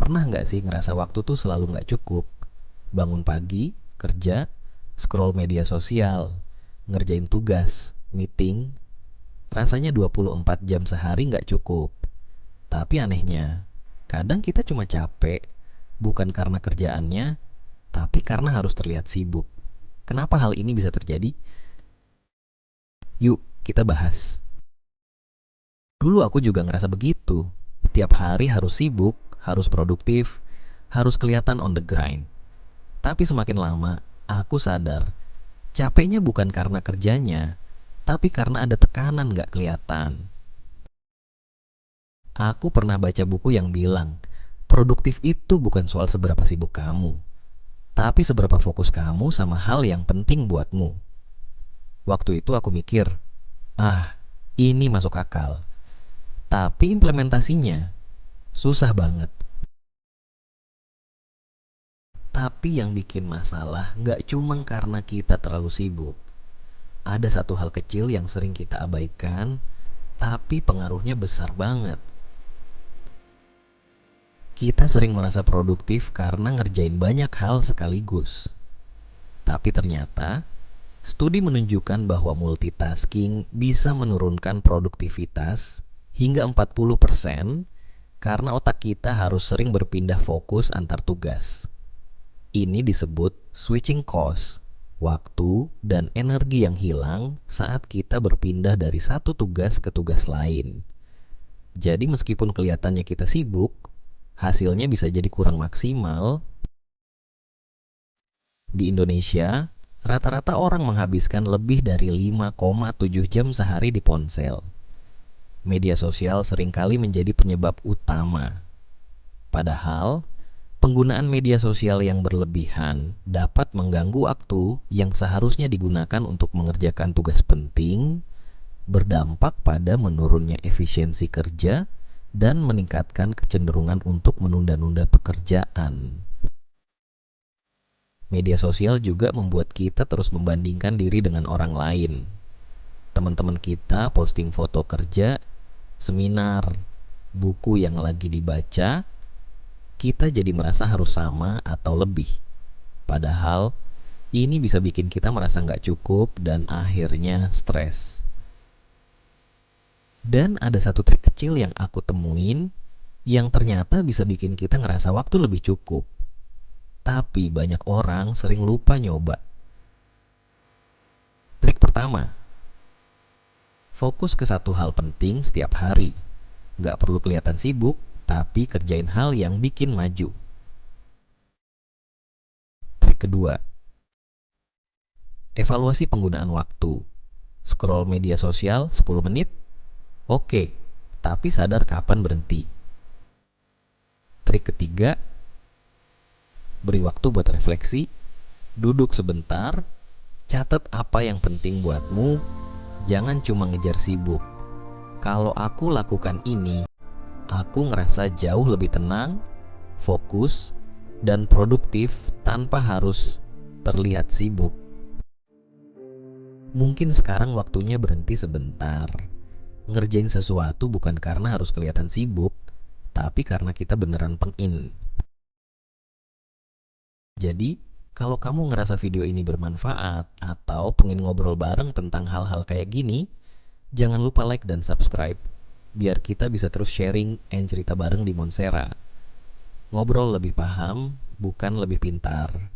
Pernah nggak sih ngerasa waktu tuh selalu nggak cukup? Bangun pagi, kerja, scroll media sosial, ngerjain tugas, meeting, rasanya 24 jam sehari nggak cukup. Tapi anehnya, kadang kita cuma capek, bukan karena kerjaannya, tapi karena harus terlihat sibuk. Kenapa hal ini bisa terjadi? Yuk, kita bahas. Dulu aku juga ngerasa begitu. Tiap hari harus sibuk, harus produktif, harus kelihatan on the grind. Tapi semakin lama, aku sadar, capeknya bukan karena kerjanya, tapi karena ada tekanan gak kelihatan. Aku pernah baca buku yang bilang, produktif itu bukan soal seberapa sibuk kamu, tapi seberapa fokus kamu sama hal yang penting buatmu. Waktu itu aku mikir, ini masuk akal. Tapi implementasinya susah banget. Tapi yang bikin masalah nggak cuma karena kita terlalu sibuk. Ada satu hal kecil yang sering kita abaikan, tapi pengaruhnya besar banget. Kita sering merasa produktif karena ngerjain banyak hal sekaligus. Tapi ternyata, studi menunjukkan bahwa multitasking bisa menurunkan produktivitas hingga 40% karena otak kita harus sering berpindah fokus antar tugas. Ini disebut switching cost, waktu dan energi yang hilang saat kita berpindah dari satu tugas ke tugas lain. Jadi meskipun kelihatannya kita sibuk, hasilnya bisa jadi kurang maksimal. Di Indonesia, rata-rata orang menghabiskan lebih dari 5,7 jam sehari di ponsel. Media sosial seringkali menjadi penyebab utama. Padahal, penggunaan media sosial yang berlebihan dapat mengganggu waktu yang seharusnya digunakan untuk mengerjakan tugas penting, berdampak pada menurunnya efisiensi kerja, dan meningkatkan kecenderungan untuk menunda-nunda pekerjaan. Media sosial juga membuat kita terus membandingkan diri dengan orang lain. Teman-teman kita posting foto kerja, seminar, buku yang lagi dibaca, kita jadi merasa harus sama atau lebih. Padahal ini bisa bikin kita merasa nggak cukup dan akhirnya stres. Dan ada satu trik kecil yang aku temuin yang ternyata bisa bikin kita ngerasa waktu lebih cukup. Tapi banyak orang sering lupa nyoba. Trik pertama, fokus ke satu hal penting setiap hari. Nggak perlu kelihatan sibuk, tapi kerjain hal yang bikin maju. Trik kedua, evaluasi penggunaan waktu. Scroll media sosial 10 menit, oke, tapi sadar kapan berhenti. Trik ketiga, beri waktu buat refleksi, duduk sebentar, catat apa yang penting buatmu, jangan cuma ngejar sibuk. Kalau aku lakukan ini, aku ngerasa jauh lebih tenang, fokus, dan produktif tanpa harus terlihat sibuk. Mungkin sekarang waktunya berhenti sebentar. Ngerjain sesuatu bukan karena harus kelihatan sibuk, tapi karena kita beneran pengen. Jadi, kalau kamu ngerasa video ini bermanfaat atau pengen ngobrol bareng tentang hal-hal kayak gini, jangan lupa like dan subscribe, biar kita bisa terus sharing and cerita bareng di Monsera. Ngobrol lebih paham, bukan lebih pintar.